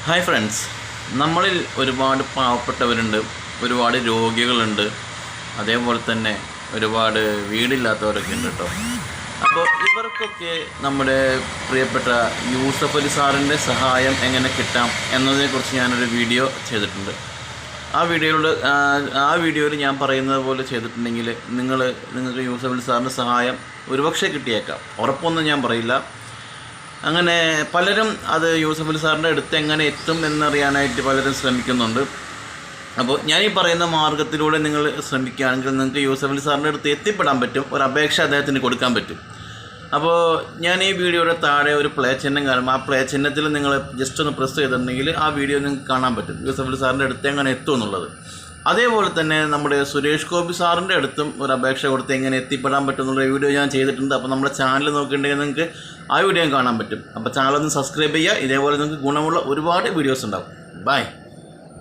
Hi friends, നമ്മളിൽ ഒരുപാട് പാവപ്പെട്ടവരുണ്ട്, ഒരുപാട് രോഗികളുണ്ട്, അതേപോലെ തന്നെ ഒരുപാട് വീടില്ലാത്തവരൊക്കെ ഉണ്ട് കേട്ടോ. അപ്പോൾ ഇവർക്കൊക്കെ നമ്മുടെ പ്രിയപ്പെട്ട യൂസഫ് അലി സാറിൻ്റെ സഹായം എങ്ങനെ കിട്ടാം എന്നതിനെക്കുറിച്ച് ഞാനൊരു വീഡിയോ ചെയ്തിട്ടുണ്ട്. ആ വീഡിയോയിൽ ഞാൻ പറയുന്നത് പോലെ ചെയ്തിട്ടുണ്ടെങ്കിൽ നിങ്ങൾക്ക് യൂസഫ് അലി സാറിൻ്റെ സഹായം ഒരുപക്ഷെ കിട്ടിയേക്കാം, ഉറപ്പൊന്നും ഞാൻ പറയില്ല. അങ്ങനെ പലരും അത് യൂസഫ് അലി സാറിൻ്റെ അടുത്ത് എങ്ങനെ എത്തും എന്നറിയാനായിട്ട് പലരും ശ്രമിക്കുന്നുണ്ട്. അപ്പോൾ ഞാൻ ഈ പറയുന്ന മാർഗ്ഗത്തിലൂടെ നിങ്ങൾ ശ്രമിക്കുകയാണെങ്കിൽ നിങ്ങൾക്ക് യൂസഫ് അലി സാറിൻ്റെ അടുത്ത് എത്തിപ്പെടാൻ പറ്റും, ഒരു അപേക്ഷ അദ്ദേഹത്തിന് കൊടുക്കാൻ പറ്റും. അപ്പോൾ ഞാൻ ഈ വീഡിയോയുടെ താഴെ ഒരു പ്ലേ ചിഹ്നം കാണും, ആ പ്ലേ ചിഹ്നത്തിൽ നിങ്ങൾ ജസ്റ്റ് ഒന്ന് പ്രസ് ചെയ്തിട്ടുണ്ടെങ്കിൽ ആ വീഡിയോ നിങ്ങൾക്ക് കാണാൻ പറ്റും യൂസഫ് അലി സാറിൻ്റെ അടുത്ത് എങ്ങനെ എത്തും എന്നുള്ളത്. അതേപോലെ തന്നെ നമ്മുടെ സുരേഷ് ഗോപി സാറിൻ്റെ അടുത്തും ഒരു അപേക്ഷ കൊടുത്ത് എങ്ങനെ എത്തിപ്പെടാൻ പറ്റും എന്നുള്ള വീഡിയോ ഞാൻ ചെയ്തിട്ടുണ്ട്. അപ്പോൾ നമ്മുടെ ചാനൽ നോക്കിയിട്ടുണ്ടെങ്കിൽ നിങ്ങൾക്ക് ആ വീഡിയോ കാണാൻ പറ്റും. അപ്പോൾ ചാനൽ ഒന്ന് സബ്സ്ക്രൈബ് ചെയ്യുക. ഇതേപോലെ നിങ്ങൾക്ക് ഗുണമുള്ള ഒരുപാട് വീഡിയോസ് ഉണ്ടാവും. ബൈ.